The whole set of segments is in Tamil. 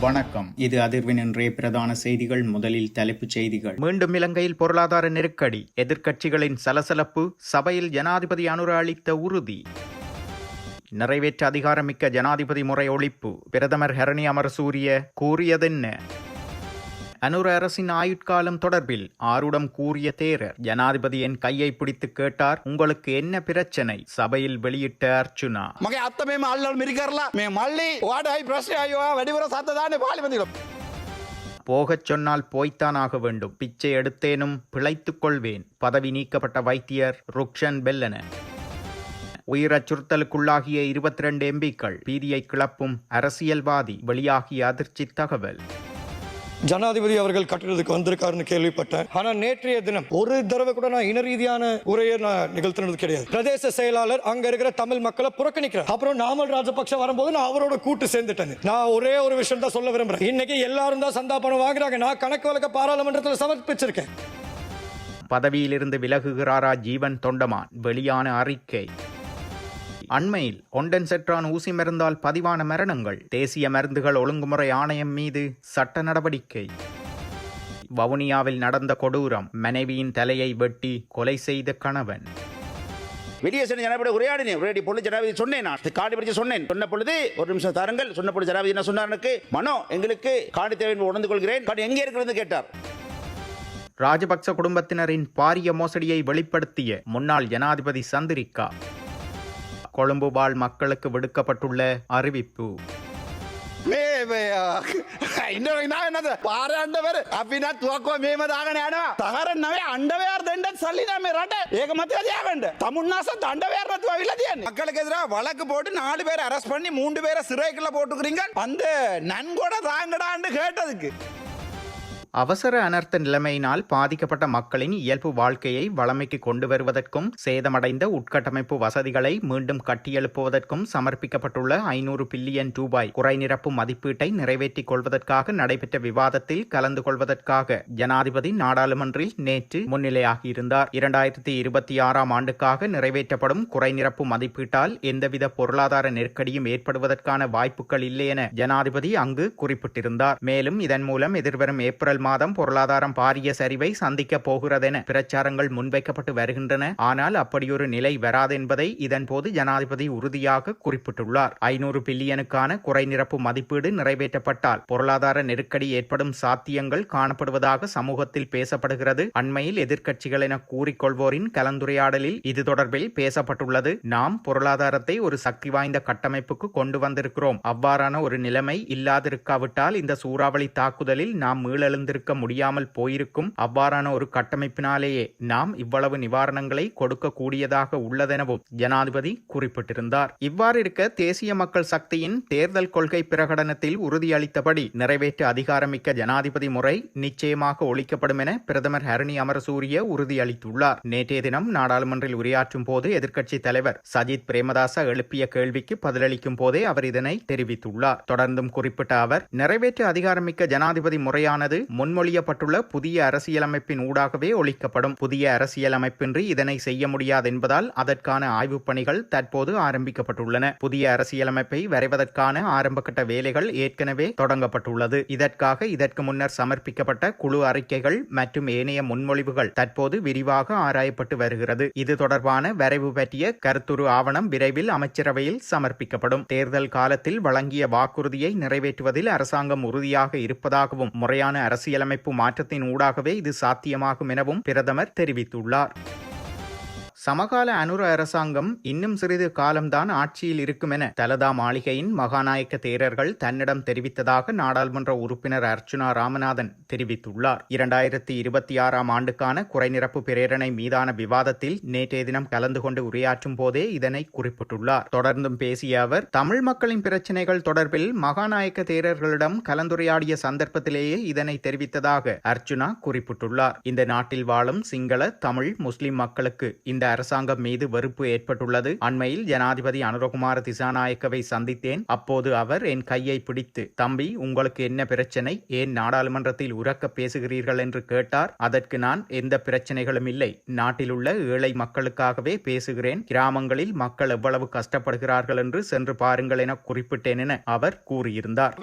வணக்கம். இது அதிர்வின் இன்றைய பிரதான செய்திகள். முதலில் தலைப்புச் செய்திகள். மீண்டும் இலங்கையில் பொருளாதார நெருக்கடி, எதிர்க்கட்சிகளின் சலசலப்பு, சபையில் ஜனாதிபதி அனுர அளித்த உறுதி. நிறைவேற்ற அதிகாரமிக்க ஜனாதிபதி முறை ஒழிப்பு, பிரதமர் ஹரணி அமரசூரிய கூறியதென்ன? அனுர அரசின் ஆயுட்காலம் தொடர்பில் ஆருடம் கூறிய தேரர், ஜனாதிபதி என் கையை பிடித்து கேட்டார், உங்களுக்கு என்ன பிரச்சனை? சபையில் வெளியிட்ட அர்ச்சுனா. போகச் சொன்னால் போய்த்தான் ஆக வேண்டும். பிச்சை எடுத்தேனும் பிழைத்துக் கொள்வேன். பதவி நீக்கப்பட்ட வைத்தியர் ருக்ஷன் பெல்லன. உயிர் அச்சுறுத்தலுக்குள்ளாகிய 22 எம்பிக்கள், பீதியை கிளப்பும் அரசியல்வாதி, வெளியாகிய அதிர்ச்சி தகவல். ஜனாதிபதி அவர்கள் கட்டுறதுக்கு வந்திருக்காருன்னு கேள்விப்பட்டேன். ஆனா நேற்றைய தினம் ஒரு தடவை கூட நான் இன ரீதியான உரையை நான் நிகழ்த்தினது கிடையாது. பிரதேச செயலாளர் அங்க இருக்கிற தமிழ் மக்களை புறக்கணிக்கிறார். அப்புறம் நாமல் ராஜபக்ஷ வரும்போது நான் அவரோட கூட்டு சேர்ந்துட்டேன். நான் ஒரே ஒரு விஷயம் தான் சொல்ல விரும்புறேன். இன்னைக்கு எல்லாரும் தான் சந்தா பணம் வாங்குறாங்க. நான் கணக்கு வழக்க பாராளுமன்றத்தில் சமர்ப்பிச்சிருக்கேன். பதவியிலிருந்து விலகுகிறாரா ஜீவன் தொண்டமான்? வெளியான அறிக்கை. அண்மையில் ஒண்டன்செட்ரான் ஊசி மருந்தால் பதிவான மரணங்கள், தேசிய மருந்துகள் ஒழுங்குமுறை ஆணையம் மீது சட்ட நடவடிக்கை. வவுனியாவில் நடந்த கொடூரம், மனைவியின் தலையை வெட்டி கொலை செய்த கணவன். சொன்ன பொழுது ஒரு நிமிஷம் தாருங்கள், சொன்ன பொழுது ஜனாதிபதி என்ன சொன்னார்? மனோ, எங்களுக்கு காணி தேவை உணர்ந்து கொள்கிறேன், எங்கே இருக்கிறது கேட்டார். ராஜபக்ச குடும்பத்தினரின் பாரிய மோசடியை வெளிப்படுத்திய முன்னாள் ஜனாதிபதி சந்திரிகா. கொழும்பு வாழ் மக்களுக்கு விடுக்கப்பட்டுள்ள அறிவிப்பு. மக்களுக்கு எதிராக வழக்கு போட்டு 4 பேரை அரெஸ்ட் பண்ணி 3 பேரை சிறைக்குள்ள போட்டுக்கிறீங்க. அந்த நன்கொட தாங்கடான்னு கேட்டதுக்கு. அவசர அனர்த்த நிலைமையினால் பாதிக்கப்பட்ட மக்களின் இயல்பு வாழ்க்கையை வளமைக்கு கொண்டு வருவதற்கும் சேதமடைந்த உட்கட்டமைப்பு வசதிகளை மீண்டும் கட்டியெழுப்புவதற்கும் சமர்ப்பிக்கப்பட்டுள்ள 500 பில்லியன் ரூபாய் குறைநிரப்பு மதிப்பீட்டை நிறைவேற்றிக் கொள்வதற்காக நடைபெற்ற விவாதத்தில் கலந்து கொள்வதற்காக ஜனாதிபதி நாடாளுமன்றில் நேற்று முன்னிலையாகியிருந்தார். 2026ஆம் ஆண்டுக்காக நிறைவேற்றப்படும் குறைநிரப்பு மதிப்பீட்டால் எந்தவித பொருளாதார நெருக்கடியும் ஏற்படுவதற்கான வாய்ப்புகள் இல்லை என ஜனாதிபதி அங்கு குறிப்பிட்டிருந்தார். மேலும் இதன் மூலம் எதிர்வரும் ஏப்ரல் மாதம் பொருளாதாரம் பாரிய சரிவை சந்திக்க போகிறதென பிரச்சாரங்கள் முன்வைக்கப்பட்டு வருகின்றன. ஆனால் அப்படியொரு நிலை வராது என்பதை இதன் போது ஜனாதிபதி உறுதியாக குறிப்பிட்டுள்ளார். 500 பில்லியனுக்கான குறைநிரப்பு மதிப்பீடு நிறைவேற்றப்பட்டால் பொருளாதார நெருக்கடி ஏற்படும் சாத்தியங்கள் காணப்படுவதாக சமூகத்தில் பேசப்படுகிறது. அண்மையில் எதிர்க்கட்சிகள் என கூறிக்கொள்வோரின் கலந்துரையாடலில் இது தொடர்பில் பேசப்பட்டுள்ளது. நாம் பொருளாதாரத்தை ஒரு சக்தி வாய்ந்த கட்டமைப்புக்கு கொண்டு வந்திருக்கிறோம். அவ்வாறான ஒரு நிலைமை இல்லாதிருக்காவிட்டால் இந்த சூறாவளி தாக்குதலில் நாம் மீளெழுந்து முடியாமல் போயிருக்கும். அவ்வாறான ஒரு கட்டமைப்பினாலேயே நாம் இவ்வளவு நிவாரணங்களை கொடுக்க கூடியதாக உள்ளதெனவும் ஜனாதிபதி குறிப்பிட்டிருந்தார். இவ்வாறு இருக்க தேசிய மக்கள் சக்தியின் தேர்தல் கொள்கை பிரகடனத்தில் உறுதியளித்தபடி நிறைவேற்ற அதிகாரமிக்க ஜனாதிபதி முறை நிச்சயமாக ஒழிக்கப்படும் என பிரதமர் ஹரணி அமரசூரிய உறுதியளித்துள்ளார். நேற்றைய தினம் நாடாளுமன்றில் உரையாற்றும் போது எதிர்க்கட்சி தலைவர் சஜித் பிரேமதாச எழுப்பிய கேள்விக்கு பதிலளிக்கும் போதே அவர் இதனை தெரிவித்துள்ளார். தொடர்ந்தும் குறிப்பிட்ட அவர், நிறைவேற்ற அதிகாரமிக்க ஜனாதிபதி முறையானது முன்மொழியப்பட்டுள்ள புதிய அரசியலமைப்பின் ஊடாகவே ஒழிக்கப்படும். புதிய அரசியலமைப்பின்றி இதனை செய்ய முடியாது என்பதால் அதற்கான ஆய்வுப் பணிகள் தற்போது ஆரம்பிக்கப்பட்டுள்ளன. புதிய அரசியலமைப்பை வரைவதற்கான ஆரம்பகட்ட வேலைகள் ஏற்கனவே தொடங்கப்பட்டுள்ளது. இதற்கு முன்னர் சமர்ப்பிக்கப்பட்ட குழு அறிக்கைகள் மற்றும் ஏனைய முன்மொழிவுகள் தற்போது விரிவாக ஆராயப்பட்டு வருகிறது. இது தொடர்பான வரைவு பற்றிய கருத்துரு ஆவணம் விரைவில் அமைச்சரவையில் சமர்ப்பிக்கப்படும். தேர்தல் காலத்தில் வழங்கிய வாக்குறுதியை நிறைவேற்றுவதில் அரசாங்கம் உறுதியாக இருப்பதாகவும் முறையான அரசியலமைப்பு மாற்றத்தின் ஊடாகவே இது சாத்தியமாகும் எனவும் பிரதமர் தெரிவித்துள்ளார். சமகால அனுர அரசாங்கம் இன்னும் சிறிது காலம்தான் ஆட்சியில் இருக்கும் என தலதா மாளிகையின் மகாநாயக்க தேரர்கள் தன்னிடம் தெரிவித்ததாக நாடாளுமன்ற உறுப்பினர் அர்ச்சுனா ராமநாதன் தெரிவித்துள்ளார். 2026ஆம் ஆண்டுக்கான குறைநிரப்பு பிரேரணை மீதான விவாதத்தில் நேற்றைய தினம் கலந்து கொண்டு உரையாற்றும் போதே இதனை குறிப்பிட்டுள்ளார். தொடர்ந்தும் பேசிய அவர், தமிழ் மக்களின் பிரச்சினைகள் தொடர்பில் மகாநாயக்க தேரர்களிடம் கலந்துரையாடிய சந்தர்ப்பத்திலேயே இதனை தெரிவித்ததாக அர்ச்சுனா குறிப்பிட்டுள்ளார். இந்த நாட்டில் வாழும் சிங்கள, தமிழ், முஸ்லிம் மக்களுக்கு இந்த அரசாங்கம் மீது வெறுப்பு ஏற்பட்டுள்ளது. அண்மையில் ஜனாதிபதி அனுரகுமார திசாநாயக்கவை சந்தித்தேன். அப்போது அவர் என் கையை பிடித்து, தம்பி, உங்களுக்கு என்ன பிரச்சனை, ஏன் நாடாளுமன்றத்தில் உரக்க பேசுகிறீர்கள் என்று கேட்டார். அதற்கு நான், எந்த பிரச்சனைகளும் இல்லை, நாட்டில் உள்ள ஏழை மக்களுக்காகவே பேசுகிறேன், கிராமங்களில் மக்கள் எவ்வளவு கஷ்டப்படுகிறார்கள் என்று சென்று பாருங்கள் என குறிப்பிட்டேன் என அவர் கூறியிருந்தார்.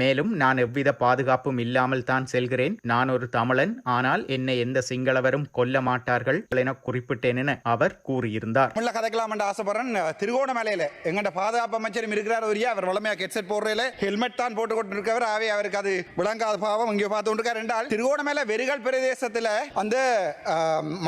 மேலும் நான் எவ்வித பாதுகாப்பும் இல்லாமல் தான் செல்கிறேன். நான் ஒரு தமிழன், ஆனால் என்னை எந்த சிங்களவரும் கொல்ல மாட்டார்கள் என குறிப்பிட்டேன் என அவர் கூறியிருந்தார். திருகோணமலையில எங்கட பாதுகாப்பு அமைச்சரும் இருக்கிறார். அவர் வளமையா ஹெட்செட் போடுறதுல ஹெல்மெட் தான் போட்டு கொண்டிருக்கவர். ஆவே அவருக்கு அது விளங்காத பாவம் இங்கே பார்த்து கொண்டிருக்கார் என்றால், திருகோணமலை வெறிகள் பிரதேசத்துல அந்த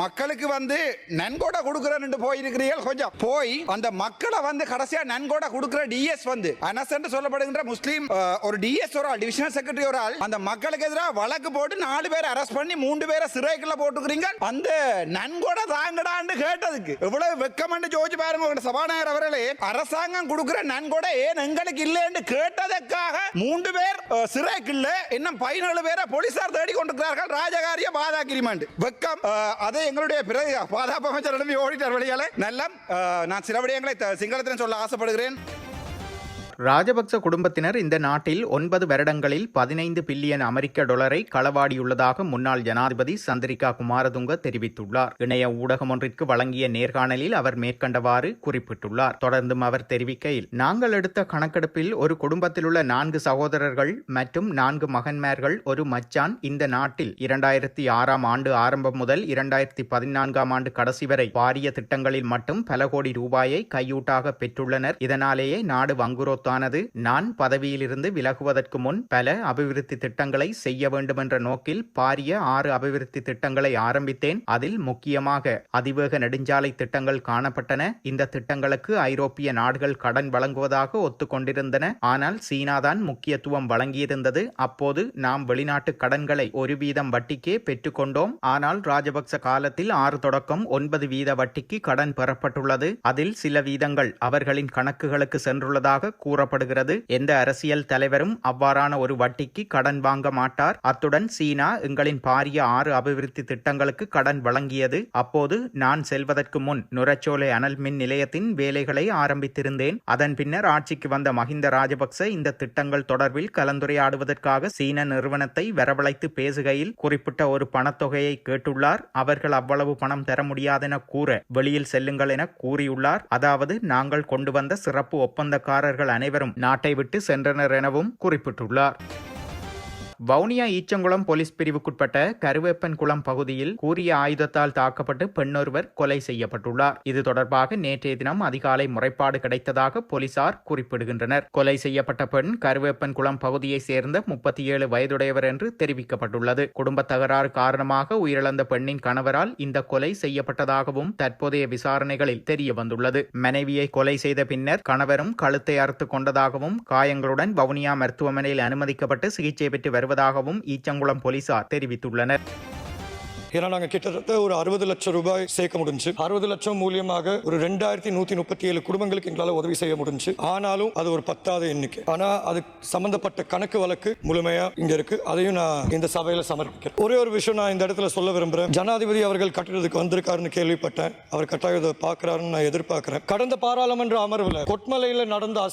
மக்களுக்கு வந்து நன்கொடை கொடுக்கிறேன் போயிருக்கிறீர்கள். கொஞ்சம் போய் அந்த மக்களை வந்து கடைசியா நன்கொடை கொடுக்கிற டிஎஸ் வந்து அனஸ் என்று சொல்லப்படுகின்ற முஸ்லீம் ஒரு டிஎஸ் ஒரு டிவிஷனல் செக்ரட்டரி ஒரு ஆள் அந்த மக்களுக்கு எதிராக வழக்கு போட்டு 4 பேர் அரெஸ்ட் பண்ணி 3 பேரை சிறைக்குள்ள போட்டுக்கிறீங்க. அந்த நன்கொடை தாங்கடான்னு கேட்டதுக்கு எவ்வளவு வெக்கமென்று ஜோதிச்சு பாருங்க. சபாநாயகர் அவர்களே, அரசாங்கம் கொடுக்கிற நன்கொடை ஏன் எங்களுக்கு இல்லை என்று கேட்டதற்காக 3 பேர் சிறைக்குள்ள, இன்னும் 17 பேரை போலீசார் தேடி கொண்டிருக்கிறார்கள். ராஜகாரிய பாதாகிரிமெண்ட் வெக்கம். அதை எங்களுடைய பாதுகாப்பு அமைச்சர் ஓடிட்டார் வெளியால. நல்ல நான் சில விடயங்களை சிங்களத்திலும் சொல்ல ஆசைப்படுகிறேன். ராஜபக்ச குடும்பத்தினர் இந்த நாட்டில் 9 வருடங்களில் 15 பில்லியன் அமெரிக்க டாலரை களவாடியுள்ளதாக முன்னாள் ஜனாதிபதி சந்திரிகா குமாரதுங்க தெரிவித்துள்ளார். இணைய ஊடகம் ஒன்றிற்கு வழங்கிய நேர்காணலில் அவர் மேற்கண்டவாறு குறிப்பிட்டுள்ளார். தொடர்ந்தும் அவர் தெரிவிக்கையில், நாங்கள் எடுத்த கணக்கெடுப்பில் ஒரு குடும்பத்தில் உள்ள 4 சகோதரர்கள் மற்றும் 4 மகன்மார்கள், ஒரு மச்சான் இந்த நாட்டில் 2006ஆம் ஆண்டு ஆரம்பம் முதல் 2014ஆம் ஆண்டு கடைசி வரை பாரிய திட்டங்களில் மட்டும் பல கோடி ரூபாயை கையூட்டாக பெற்றுள்ளனர். இதனாலேயே நாடு வங்குரோத்தானது. நான் பதவியிலிருந்து விலகுவதற்கு முன் பல அபிவிருத்தி திட்டங்களை செய்ய வேண்டும் என்ற நோக்கில் பாரிய 6 அபிவிருத்தி திட்டங்களை ஆரம்பித்தேன். அதில் முக்கியமாக அதிவேக நெடுஞ்சாலை திட்டங்கள் காணப்பட்டன. இந்த திட்டங்களுக்கு ஐரோப்பிய நாடுகள் கடன் வழங்குவதாக ஒத்துக்கொண்டிருந்தன. ஆனால் சீனாதான் முக்கியத்துவம் வழங்கியிருந்தது. அப்போது நாம் வெளிநாட்டு கடன்களை 1% வட்டிக்கே பெற்றுக்கொண்டோம். ஆனால் ராஜபக்ச காலத்தில் 6 தொடக்கம் 9% வட்டிக்கு கடன் பெறப்பட்டுள்ளது. அதில் சில வீதங்கள் அவர்களின் கணக்குகளுக்கு சென்றுள்ளதாக கூறப்படுகிறது. எந்த அரசியல் தலைவரும் அவ்வாறான ஒரு வட்டிக்கு கடன் வாங்க மாட்டார். அத்துடன் சீனா எங்களின் பாரிய 6 அபிவிருத்தி திட்டங்களுக்கு கடன் வழங்கியது. அப்போது நான் செல்வதற்கு முன் நுரச்சோலை அனல் மின் நிலையத்தின் வேலைகளை ஆரம்பித்திருந்தேன். அதன் பின்னர் ஆட்சிக்கு வந்த மஹிந்த ராஜபக்ச இந்த திட்டங்கள் தொடர்பில் கலந்துரையாடுவதற்காக சீன நிறுவனத்தை வரவழைத்து பேசுகையில் குறிப்பிட்ட ஒரு பணத்தொகையை கேட்டுள்ளார். அவர்கள் அவ்வளவு பணம் தர முடியாதென கூற வெளியில் செல்லுங்கள் என கூறியுள்ளார். அதாவது நாங்கள் கொண்டு வந்த சிறப்பு ஒப்பந்தக்காரர்கள் அனைவரும் நாட்டை விட்டு சென்றனர் எனவும் குறிப்பிட்டுள்ளார். வவுனியா ஈச்சங்குளம் போலீஸ் பிரிவுக்குட்பட்ட கருவேப்பன்குளம் பகுதியில் கூரிய ஆயுதத்தால் தாக்கப்பட்டு பெண்ணொருவர் கொலை செய்யப்பட்டுள்ளார். இது தொடர்பாக நேற்றைய தினம் அதிகாலை முறைப்பாடு கிடைத்ததாக போலீசார் குறிப்பிடுகின்றனர். கொலை செய்யப்பட்ட பெண் கருவேப்பன்குளம் பகுதியை சேர்ந்த 37 வயதுடையவர் என்று தெரிவிக்கப்பட்டுள்ளது. குடும்ப தகராறு காரணமாக உயிரிழந்த பெண்ணின் கணவரால் இந்த கொலை செய்யப்பட்டதாகவும் தற்போதைய விசாரணைகளில் தெரிய வந்துள்ளது. மனைவியை கொலை செய்த பின்னர் கணவரும் கழுத்தை அறுத்து கொண்டதாகவும் காயங்களுடன் வவுனியா மருத்துவமனையில் அனுமதிக்கப்பட்டு சிகிச்சை பெற்று வருவதாகவும் ஈச்சங்குளம் போலீசார் தெரிவித்துள்ளனர். ஏன்னா நாங்கள் கிட்டத்தட்ட ஒரு 60 லட்சம் ரூபாய் சேர்க்க முடிஞ்சு. 60 லட்சம் மூலியமாக ஒரு 2137 குடும்பங்களுக்கு எங்களால் உதவி செய்ய முடிஞ்சு. ஆனாலும் அது ஒரு 10வது எண்ணிக்கை. ஆனா அது சம்பந்தப்பட்ட கணக்கு வழக்கு முழுமையா இங்க இருக்கு. அதையும் நான் இந்த சபையில சமர்ப்பிக்கிறேன். ஒரே ஒரு விஷயம் நான் இந்த இடத்துல சொல்ல விரும்புறேன். ஜனாதிபதி அவர்கள் கட்டிடத்துக்கு வந்திருக்காருன்னு கேள்விப்பட்டேன். அவர் கட்டாயம் இதை பார்க்கிறாருன்னு நான் எதிர்பார்க்கிறேன். கடந்த பாராளுமன்ற அமர்வுல கொட்மலையில நடந்த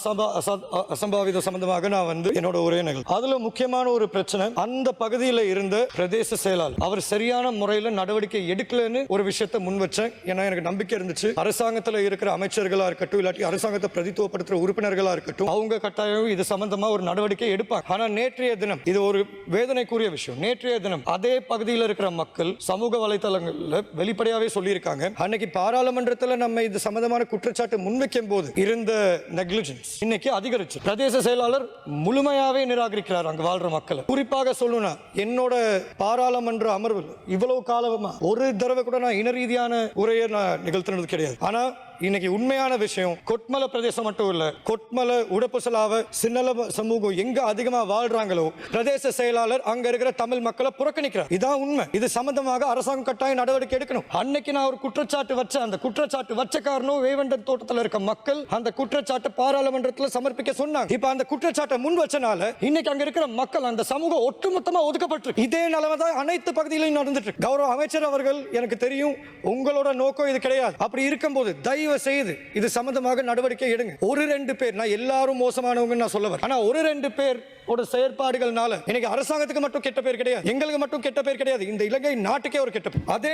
அசம்பாவித சம்பந்தமாக நான் என்னோட ஒரே நிகழ்வு. அதுல முக்கியமான ஒரு பிரச்சனை, அந்த பகுதியில் இருந்த பிரதேச செயலாளர் அவர் சரியான நடவடிக்கை எடுக்கலன்னு ஒரு விஷயத்தை முன் வச்சேன். ஏன்னா எனக்கு நம்பிக்கை இருந்துச்சு, அரசாங்கத்தில் இருக்கிற அமைச்சர்களா இருக்கட்டும், இல்லாட்டி அரசாங்கத்தை பிரதித்துவப்படுத்துற உறுப்பினர்களா இருக்கட்டும், அவங்க கட்டாயம் இது சம்பந்தமா ஒரு நடவடிக்கை எடுப்பாங்க. ஆனா நேற்றைய தினம் இது ஒரு வேதனைக்குரிய விஷயம். நேற்றைய தினம் அதே பகுதியில் இருக்கிற மக்கள் சமூக வலைதளங்கள்ல வெளிப்படையாவே சொல்லியிருக்காங்க, அன்னைக்கு பாராளுமன்றத்தில் நம்ம இது சம்பந்தமான குற்றச்சாட்டு முன்வைக்கும் போது இருந்த நெக்லிஜென்ஸ் இன்னைக்கு அதிகரிச்சு. பிரதேச செயலாளர் முழுமையாவே நிராகரிக்கிறார் அங்க வாழ்ற மக்களை. குறிப்பாக சொல்லணும்னா என்னோட பாராளுமன்ற அமர்வில் இவ்வளவு காலமா ஒரு தடவை கூட நான் இன ரீதியான உரையை நான் நிகழ்த்தினது கிடையாது. ஆனா இன்னைக்கு உண்மையான விஷயம் கொட்மல பிரதேசம் மட்டும் இல்ல, கொட்மல உடப்புசலாவ சின்னல சமூகம் எங்க அதிகமா வாழ்றாங்களோ பிரதேச செயலாளர் அங்க இருக்கிற தமிழ் மக்களை புறக்கணிக்கிறார். இதான் உண்மை. இது சம்பந்தமாக அரசாங்கம் கட்டாய நடவடிக்கை எடுக்கணும். அன்னைக்கு நான் ஒரு குற்றச்சாட்டு வச்ச அந்த குற்றச்சாட்டு வச்ச காரணம் வேவண்டன் தோட்டத்தில் இருக்க மக்கள் அந்த குற்றச்சாட்டு பாராளுமன்றத்தில் சமர்ப்பிக்க சொன்னாங்க. இப்ப அந்த குற்றச்சாட்டை முன் வச்சனால இன்னைக்கு அங்க இருக்கிற மக்கள் அந்த சமூகம் ஒட்டுமொத்தமா ஒதுக்கப்பட்டிருக்கு. இதே நிலைமை தான் அனைத்து பகுதிகளிலும் நடந்துட்டு இருக்கு. கௌரவ அமைச்சர் அவர்கள், எனக்கு தெரியும் உங்களோட நோக்கம் இது கிடையாது. அப்படி இருக்கும்போது தயவு செய்து இது சம்பந்தமாக நடவடிக்கை எடுங்க. ஒரு 2 பேர், நான் எல்லாரும் மோசமானவங்க நான் சொல்ல வரேன், ஆனா ஒரு 2 பேர் செயற்பாடுகள்னால இன்னைக்கு அரசாங்கத்துக்கு மட்டும் கெட்ட பேர் கிடையாது, எங்களுக்கு மட்டும் கெட்ட பேர் கிடையாது, இந்த இலங்கை நாட்டுக்கே ஒரு கெட்ட பேர். அதே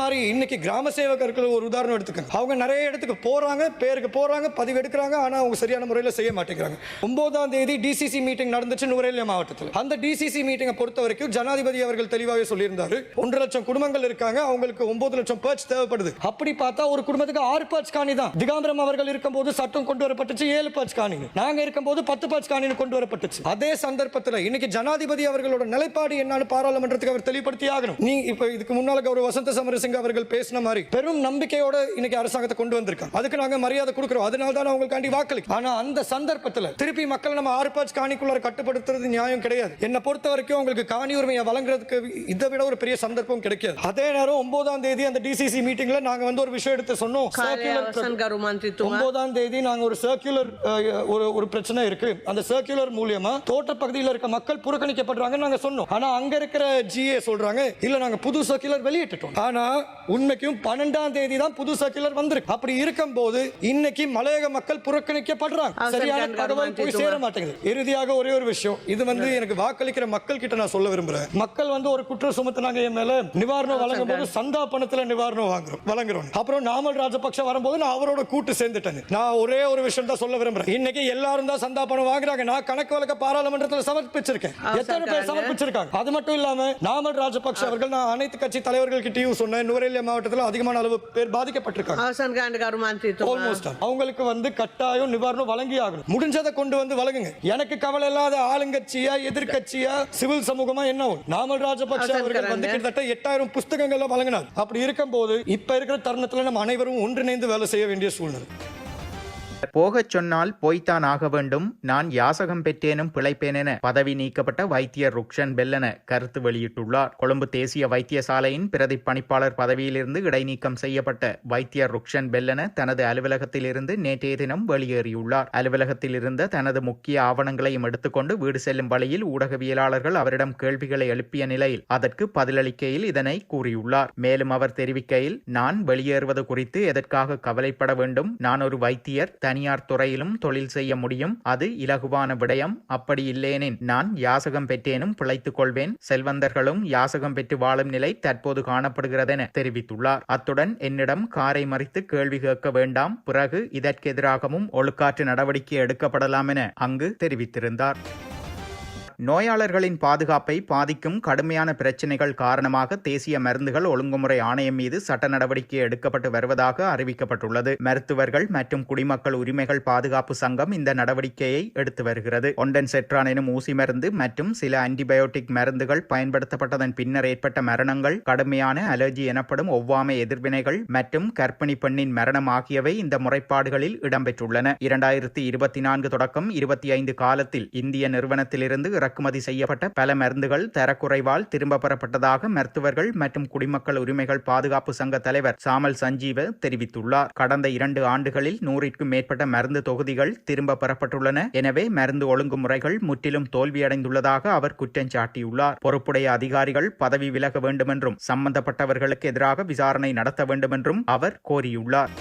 மாதிரி இன்னைக்கு கிராம சேவகர்கள் ஒரு உதாரணம் எடுத்துக்கங்க. அவங்க நிறைய இடத்துக்கு போறாங்க, பேருக்கு போறாங்க, பதிவு எடுக்கிறாங்க, ஆனா அவங்க சரியான முறையில் செய்ய மாட்டேங்கிறாங்க. 9ஆம் தேதி டிசிசி மீட்டிங் நடந்துச்சு நுவரெலியா மாவட்டத்தில். அந்த டிசிசி மீட்டிங்கை பொறுத்த வரைக்கும் ஜனாதிபதி அவர்கள் தெளிவாக சொல்லியிருந்தாரு, 1.5 லட்சம் குடும்பங்கள் இருக்காங்க, அவங்களுக்கு 9 லட்சம் பர்ச் தேவைப்படுது. அப்படி பார்த்தா ஒரு குடும்பத்துக்கு 6 பர்ச் காணி தான். திகாம்பரம் அவர்கள் இருக்கும்போது சட்டம் கொண்டு வரப்பட்டுச்சு 7 பர்ச் காணி, நாங்க இருக்கும்போது 10 பர்ச் காணி கொண்டு வரப்பட்டுச்சு. அதே சந்தர்ப்பத்தில் இன்னைக்கு ஜனாதிபதி அவர்களோட நிலைப்பாடு என்னன்னு பாராளுமன்றத்துக்கு அவர் தெளிவுபடுத்தி ஆகணும். நீ இப்ப இதுக்கு முன்னால கௌரவ வசந்த சமரசிங்க அவர்கள் பேசின மாதிரி பெரும் நம்பிக்கையோட இன்னைக்கு அரசாங்கத்தை கொண்டு வந்திருக்காங்க. அதுக்கு நாங்க மரியாதை கொடுக்கிறோம், அதனால தான் அவங்களுக்காண்டி வாக்களிக்கும். ஆனா அந்த சந்தர்ப்பத்தில் திருப்பி மக்கள் நம்ம 6 பர்ச் காணிக்குள்ள கட்டுப்படுத்துறது நியாயம் கிடையாது. என்னை பொறுத்த வரைக்கும் உங்களுக்கு காணி உரிமையை வழங்குறதுக்கு இதை விட ஒரு பெரிய சந்தர்ப்பம் கிடைக்காது. அதே நேரம் 9ஆம் தேதி அந்த டிசிசி மீட்டிங்ல நாங்க வந்து ஒரு விஷயம் எடுத்து சொன்னோம். 9ஆம் தேதி நாங்க ஒரு சர்க்குலர் ஒரு பிரச்சனை இருக்கு, அந்த சர்க்குலர் மூலமா தோட்ட பகுதியில் இருக்க மக்கள் புறக்கணிக்கப்படுறாங்க நாங்க சொன்னோம். ஆனா அங்க இருக்கிற ஜிஏ சொல்றாங்க இல்ல நாங்க புது சர்க்குலர் வெளியிட்டோம். ஆனா உண்மைக்கும் 12ஆம் தேதி தான் புது சர்க்குலர் வந்திருக்கு. அப்படி இருக்கும்போது இன்னைக்கு மலையக மக்கள் புறக்கணிக்கப்படுறாங்க, சரியான தகவல் போய் சேர மாட்டேங்குது. இறுதியாக ஒரே ஒரு விஷயம், இது வந்து எனக்கு வாக்களிக்கிற மக்கள் கிட்ட நான் சொல்ல விரும்புறேன். மக்கள் வந்து ஒரு குற்றம் சுமத்தினாங்க என் மேல, நிவாரணம் வழங்கும் போது சந்தா பணத்துல நிவாரணம் வழங்குறோம். அப்புறம் நாமல் ராஜபக்ஷ வரும்போது நான் அவரோட கூட்டு சேர்ந்துட்டேன். நான் ஒரே ஒரு விஷயம் தான் சொல்ல விரும்புறேன், இன்னைக்கு எல்லாரும் தான் சந்தா பணம் வாங்குறாங்க. நான் கணக்கு வழக்க பாராளுமன்றத்தில் சமர்ப்பிச்சிருக்கேன். எத்தனை பேர் சமர்ப்பிச்சிருக்காங்க? அது மட்டும் இல்லாம நாமல் ராஜபக்ஷ அவர்கள், நான் அனைத்து கட்சி தலைவர்கள் கிட்டயும் சொன்னேன், நுவரெலியா மாவட்டத்தில் அதிகமான அளவு பேர் பாதிக்கப்பட்டிருக்காங்க. அவங்களுக்கு வந்து கட்டாயம் நிவாரணம் வழங்கி ஆகணும். முடிஞ்சதை கொண்டு வந்து வழங்குங்க. எனக்கு கவலை இல்லாத ஆளுங்கட்சியா எதிர்கட்சியா சிவில் சமூகமா என்ன, நாமல் ராஜபக்ஷ அவர்கள் வந்து கிட்டத்தட்ட 8000 புஸ்தகங்கள் வழங்கினார். அப்படி இருக்கும்போது இப்ப இருக்கிற தருணத்தில் நம்ம அனைவரும் ஒன்றிணைந்து வேலை செய்ய வேண்டிய சூழ்நிலை. போகச் சொன்னால் போய்த்தான் ஆக வேண்டும், நான் யாசகம் பெற்றேனும் பிழைப்பேன் என பதவி நீக்கப்பட்ட வைத்தியர் ருக்ஷன் பெல்லன கருத்து வெளியிட்டுள்ளார். கொழும்பு தேசிய வைத்தியசாலையின் பிரதி பணிப்பாளர் பதவியிலிருந்து இடைநீக்கம் செய்யப்பட்ட வைத்தியர் ருக்ஷன் பெல்லன தனது அலுவலகத்திலிருந்து நேற்றைய தினம் வெளியேறியுள்ளார். அலுவலகத்தில் இருந்த தனது முக்கிய ஆவணங்களையும் எடுத்துக்கொண்டு வீடு செல்லும் வழியில் ஊடகவியலாளர்கள் அவரிடம் கேள்விகளை எழுப்பிய நிலையில் அதற்கு பதிலளிக்கையில் இதனை கூறியுள்ளார். மேலும் அவர் தெரிவிக்கையில், நான் வெளியேறுவது குறித்து எதற்காக கவலைப்பட வேண்டும், நான் ஒரு வைத்தியர், தனியார் துறையிலும் தொழில் செய்ய முடியும், அது இலகுவான விடயம், அப்படி இல்லேனின் நான் யாசகம் பெற்றேனும் பிழைத்துக் கொள்வேன், செல்வந்தர்களும் யாசகம் பெற்று வாழும் நிலை தற்போது காணப்படுகிறதென தெரிவித்துள்ளார். அத்துடன் என்னிடம் காரை மறித்து கேள்வி கேட்க வேண்டாம், பிறகு இதற்கு எதிராகவும் ஒழுக்காற்று நடவடிக்கை எடுக்கப்படலாம் என அங்கு தெரிவித்திருந்தார். நோயாளர்களின் பாதுகாப்பை பாதிக்கும் கடுமையான பிரச்சினைகள் காரணமாக தேசிய மருந்துகள் ஒழுங்குமுறை ஆணையம் மீது சட்ட நடவடிக்கை எடுக்கப்பட்டு வருவதாக அறிவிக்கப்பட்டுள்ளது. மருத்துவர்கள் மற்றும் குடிமக்கள் உரிமைகள் பாதுகாப்பு சங்கம் இந்த நடவடிக்கையை எடுத்து வருகிறது. ஒண்டன்செட்ரான் எனும் ஊசி மருந்து மற்றும் சில ஆன்டிபயோட்டிக் மருந்துகள் பயன்படுத்தப்பட்டதன் பின்னர் ஏற்பட்ட மரணங்கள், கடுமையான அலர்ஜி எனப்படும் ஒவ்வாமை எதிர்வினைகள் மற்றும் கர்ப்பிணி பெண்ணின் மரணம் ஆகியவை இந்த முறைப்பாடுகளில் இடம்பெற்றுள்ளன. 2024 தொடக்கம் 25 காலத்தில் இந்திய நிறுவனத்திலிருந்து இறக்குமதி செய்யப்பட்ட பல மருந்துகள் தரக்குறைவால் திரும்ப பெறப்பட்டதாக மருத்துவர்கள் மற்றும் குடிமக்கள் உரிமைகள் பாதுகாப்பு சங்க தலைவர் சாமல் சஞ்சீவ தெரிவித்துள்ளார். கடந்த 2 ஆண்டுகளில் 100க்கும் மேற்பட்ட மருந்து தொகுதிகள் திரும்ப பெறப்பட்டுள்ளன. எனவே மருந்து ஒழுங்குமுறைகள் முற்றிலும் தோல்வியடைந்துள்ளதாக அவர் குற்றம் சாட்டியுள்ளார். பொறுப்புடைய அதிகாரிகள் பதவி விலக வேண்டுமென்றும் சம்பந்தப்பட்டவர்களுக்கு எதிராக விசாரணை நடத்த வேண்டுமென்றும் அவர் கோரியுள்ளார்.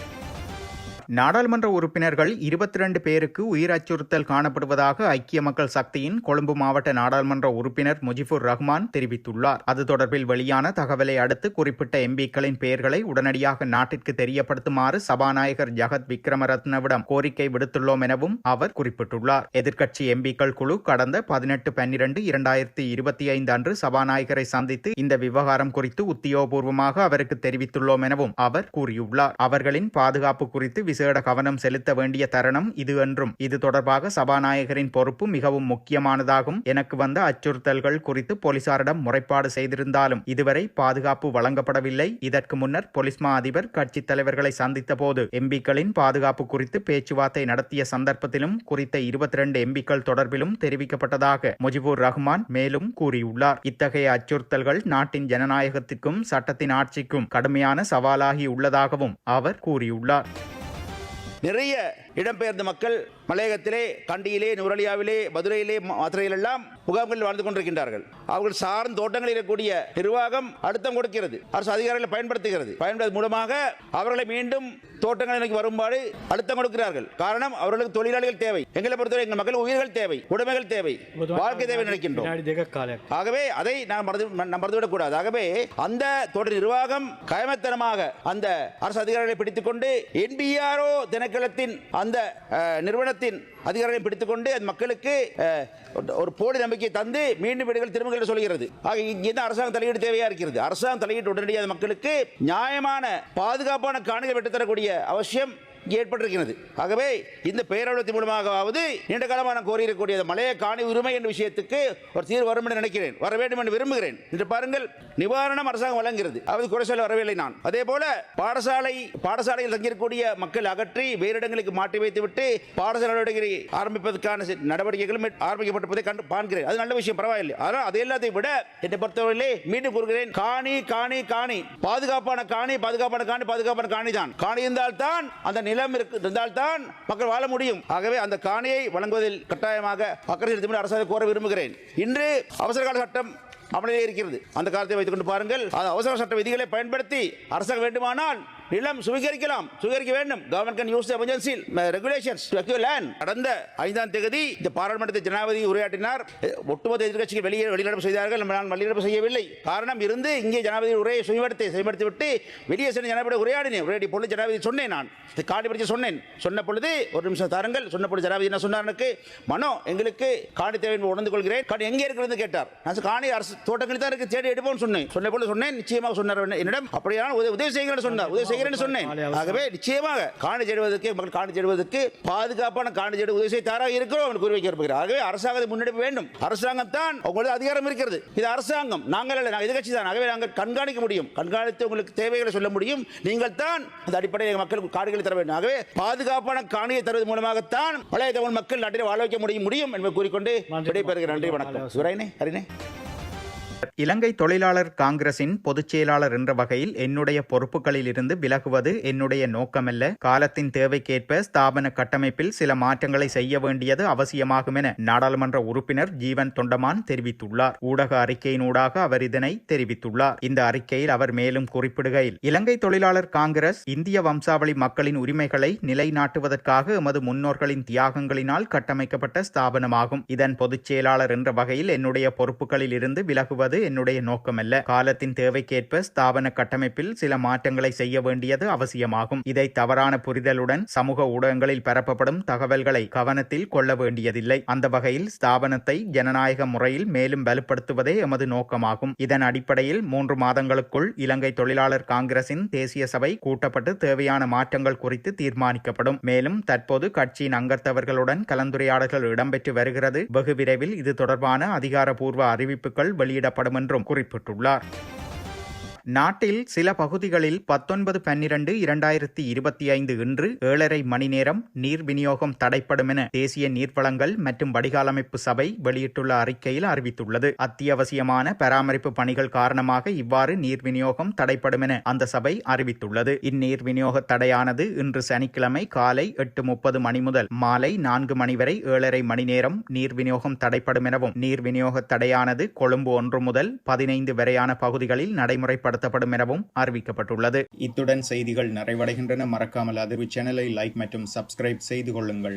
நாடாளுமன்ற உறுப்பினர்கள் 22 பேருக்கு உயிர் அச்சுறுத்தல் காணப்படுவதாக ஐக்கிய மக்கள் சக்தியின் கொழும்பு மாவட்ட நாடாளுமன்ற உறுப்பினர் முஜிபுர் ரஹ்மான் தெரிவித்துள்ளார். அது தொடர்பில் வெளியான தகவலை அடுத்து குறிப்பிட்ட எம்பிக்களின் பெயர்களை உடனடியாக நாட்டிற்கு தெரியப்படுத்துமாறு சபாநாயகர் ஜகத் விக்ரமரத்னவிடம் கோரிக்கை விடுத்துள்ளோம் எனவும் அவர் குறிப்பிட்டுள்ளார். எதிர்க்கட்சி எம்பிக்கள் குழு கடந்த 18/12/2025 அன்று சபாநாயகரை சந்தித்து இந்த விவகாரம் குறித்து உத்தியோகபூர்வமாக அவருக்கு தெரிவித்துள்ளோம் எனவும் அவர் கூறியுள்ளார். அவர்களின் பாதுகாப்பு குறித்து விசேட கவனம் செலுத்த வேண்டிய தருணம் இது என்றும் இது தொடர்பாக சபாநாயகரின் பொறுப்பு மிகவும் முக்கியமானதாகும். எனக்கு வந்த அச்சுறுத்தல்கள் குறித்து போலீசாரிடம் முறைப்பாடு செய்திருந்தாலும் இதுவரை பாதுகாப்பு வழங்கப்படவில்லை. இதற்கு முன்னர் போலீஸ் மா அதிபர் கட்சித் தலைவர்களை சந்தித்த போது எம்பிக்களின் பாதுகாப்பு குறித்து பேச்சுவார்த்தை நடத்திய சந்தர்ப்பத்திலும் குறித்த 22 எம்பிக்கள் தொடர்பிலும் தெரிவிக்கப்பட்டதாக முஜிபுர் ரஹ்மான் மேலும் கூறியுள்ளார். இத்தகைய அச்சுறுத்தல்கள் நாட்டின் ஜனநாயகத்திற்கும் சட்டத்தின் ஆட்சிக்கும் கடுமையான சவாலாகி உள்ளதாகவும் அவர் கூறியுள்ளார். நிறைய இடம்பெயர்ந்த மக்கள் மலையகத்திலே, கண்டியிலே, நுவரெலியாவிலே, மதுரையிலே, மதுரையில் எல்லாம் முகாம்களில் வாழ்ந்து கொண்டிருக்கின்றார்கள். அவர்கள் சார்ந்த தோட்டங்களில் இருக்கக்கூடிய நிர்வாகம் அழுத்தம் கொடுக்கிறது, அரசு அதிகாரிகளை பயன்படுத்துகிறது. பயன்படுத்துவதன் மூலமாக அவர்களை மீண்டும் தோட்டங்களை நோக்கி வரும்பாடு அழுத்தம் கொடுக்கிறார்கள். காரணம், அவர்களுக்கு தொழிலாளிகள் தேவை. எங்களை பொறுத்தவரை எங்கள் மக்கள் உயிர்கள் தேவை, உடைமைகள் தேவை, வாழ்க்கை தேவை நினைக்கின்றோம். ஆகவே அதை நாம் மறந்துவிடக் கூடாது. ஆகவே அந்த தோட்ட நிர்வாகம் கயமத்தனமாக அந்த அரசு அதிகாரிகளை பிடித்துக் கொண்டு NBRO திணைக்களத்தின் அந்த நிறுவனத்தின் அதிகாரிகளை பிடித்துக் கொண்டு அந்த மக்களுக்கு ஒரு போலி நம்பிக்கை தந்து மீண்டும் வீடுகள் திரும்ப சொல்கிறது. ஆக இங்கே அரசாங்க தலையீடு தேவையா இருக்கிறது. அரசாங்கம் தலையீடு உடனடியாக மக்களுக்கு நியாயமான பாதுகாப்பான காணிகள் பெற்றுத்தரக்கூடிய அவசியம் ஏற்பட்டிருக்கிறது. ஆகவே இந்த பேரவலத்தின் மூலமாகவாவது நீண்ட காலமாக கோரியிருக்கக்கூடிய மலைய காணி உரிமை என்ற விஷயத்துக்கு ஒரு தீர்வு வரும் என்று நினைக்கிறேன், வர வேண்டும் என்று விரும்புகிறேன். இன்று பாருங்கள், நிவாரணம் அரசாங்கம் வழங்குகிறது, அதாவது குறை சொல்ல வரவில்லை நான். அதே போல பாடசாலையில் தங்கியிருக்கக்கூடிய மக்கள் அகற்றி வேறு இடங்களுக்கு மாற்றி வைத்துவிட்டு பாடசாலை நடவடிக்கை ஆரம்பிப்பதற்கான நடவடிக்கைகளும் ஆரம்பிக்கப்பட்டிருப்பதை காண்கிறேன். அது நல்ல விஷயம், பரவாயில்லை. ஆனால் அது எல்லாத்தையும் விட என்னை பொறுத்தவரையிலே மீண்டும் கூறுகிறேன், காணி காணி காணி பாதுகாப்பான காணி பாதுகாப்பான காணி பாதுகாப்பான காணி தான். காணி இருந்தால்தான் அந்த நிலம் இருந்தால்தான் மக்கள் வாழ முடியும். ஆகவே அந்த காணியை வழங்குவதில் கட்டாயமாக அக்கறை செலுத்தும்படி அரசாங்கம் கோர விரும்புகிறேன். இன்று அவசர கால சட்டம் அமலிலே இருக்கிறது. அந்த காலத்தை வைத்துக் கொண்டு பாருங்கள், அவசர சட்ட விதிகளை பயன்படுத்தி அரசாங்கம் வேண்டுமானால் நிலம் சுவீகரிக்க வேண்டும். Government can use the emergency regulations to அக்யூர் land. கடந்த 5ஆம் தேதி இந்த பாராளுமன்றத்தில் ஜனாதிபதி உரையாற்றினார். ஒட்டுமொத்த எதிர்க்கட்சிகள் வெளிநடப்பு செய்தார்கள், நான் வெளிநடப்பு செய்யவில்லை. காரணம் இருந்து இங்கே ஜனாதிபதி உரையை செயல்படுத்திவிட்டு வெளியே சென்று ஜனாதிபதி உரையாடி பொழுது ஜனாதிபதி சொன்னேன், நான் காணி பற்றி சொன்ன பொழுது ஒரு நிமிஷம் தாருங்கள். சொன்ன பொழுது ஜனாதிபதி என்ன சொன்னார், எனக்கு மனோ எங்களுக்கு காணி தேவை உணர்ந்து கொள்கிறேன், காணி எங்கே இருக்கிறது கேட்டார். நான் காணி அரசு தோட்டங்களில் தான் இருக்கு, தேடி எடுப்போம் சொன்னேன். நிச்சயமாக சொன்னார் என்னிடம். அப்படியான உதவி செய்கிறேன் சொன்னார், சொன்னேன். ஆகவே நிச்சயமாக காணி தேடுவதற்கு மக்கள் காணி தேடுவதற்கு பாதுகாப்பான காணி தேடு உதவி செய்ய தயாராக இருக்கிறோம் என்று கூறி வைக்கிறார். ஆகவே அரசாங்கத்தை முன்னெடுப்பு வேண்டும். அரசாங்கம் தான் உங்களுக்கு அதிகாரம் இருக்கிறது. இது அரசாங்கம், நாங்கள் அல்ல, எதிர்க்கட்சி தான். ஆகவே நாங்கள் கண்காணிக்க முடியும், கண்காணித்து உங்களுக்கு தேவைகளை சொல்ல முடியும். நீங்கள் தான் அந்த அடிப்படையில் மக்களுக்கு காணிகளை தர வேண்டும். ஆகவே பாதுகாப்பான காணியை தருவதன் மூலமாகத்தான் மலைய தமிழ் மக்கள் நாட்டில் வாழ வைக்க முடியும் என்பதை கூறிக்கொண்டு விடைபெறுகிறேன். நன்றி, வணக்கம். இலங்கை தொழிலாளர் காங்கிரசின் பொதுச் செயலாளர் என்ற வகையில் என்னுடைய பொறுப்புகளில் இருந்து விலகுவது என்னுடைய நோக்கமல்ல. காலத்தின் தேவைக்கேற்ப ஸ்தாபன கட்டமைப்பில் சில மாற்றங்களை செய்ய வேண்டியது அவசியமாகும் என நாடாளுமன்ற உறுப்பினர் ஜீவன் தொண்டமான் தெரிவித்துள்ளார். ஊடக அறிக்கையினூடாக அவர் இதனை தெரிவித்துள்ளார். இந்த அறிக்கையில் அவர் மேலும் குறிப்பிடுகையில், இலங்கை தொழிலாளர் காங்கிரஸ் இந்திய வம்சாவளி மக்களின் உரிமைகளை நிலைநாட்டுவதற்காக எமது முன்னோர்களின் தியாகங்களினால் கட்டமைக்கப்பட்ட ஸ்தாபனமாகும். இதன் பொதுச் செயலாளர் என்ற வகையில் என்னுடைய பொறுப்புகளில் இருந்து விலகுவது என்னுடைய நோக்கமல்ல. காலத்தின் தேவைக்கேற்ப ஸ்தாபன கட்டமைப்பில் சில மாற்றங்களை செய்ய வேண்டியது அவசியமாகும். இதை தவறான புரிதலுடன் சமூக ஊடகங்களில் பரப்பப்படும் தகவல்களை கவனத்தில் கொள்ள வேண்டியதில்லை. அந்த வகையில் ஸ்தாபனத்தை ஜனநாயக முறையில் மேலும் வலுப்படுத்துவதே எமது நோக்கமாகும். இதன் அடிப்படையில் 3 மாதங்களுக்குள் இலங்கை தொழிலாளர் காங்கிரசின் தேசிய சபை கூட்டப்பட்டு தேவையான மாற்றங்கள் குறித்து தீர்மானிக்கப்படும். மேலும் தற்போது கட்சியின் அங்கத்தவர்களுடன் கலந்துரையாடல்கள் இடம்பெற்று வருகிறது. வெகு விரைவில் இது தொடர்பான அதிகாரப்பூர்வ அறிவிப்புகள் வெளியிடப்படும் என்றும் குறிப்பிட்டுள்ளார். நாட்டில் சில பகுதிகளில் 19/12/2025 இன்று 7:30 மணி நேரம் நீர் விநியோகம் தடைப்படும் என தேசிய நீர்வளங்கள் மற்றும் வடிகாலமைப்பு சபை வெளியிட்டுள்ள அறிக்கையில் அறிவித்துள்ளது. அத்தியாவசியமான பராமரிப்பு பணிகள் காரணமாக இவ்வாறு நீர் விநியோகம் தடைப்படும் என அந்த சபை அறிவித்துள்ளது. இந்நீர் விநியோக தடையானது இன்று சனிக்கிழமை காலை 8:30 மணி முதல் மாலை 4 மணி வரை 7:30 மணி நேரம் நீர் விநியோகம் தடைப்படும் எனவும் நீர் விநியோக தடையானது கொழும்பு 1 முதல் 15 வரையான பகுதிகளில் நடைமுறைப்படுத்தப்படும் எனவும் அறிவிக்கப்பட்டுள்ளது. இத்துடன் செய்திகள் நிறைவடைகின்றன. மறக்காமல் அதிர்வு சேனலை லைக் மற்றும் சப்ஸ்கிரைப் செய்து கொள்ளுங்கள்.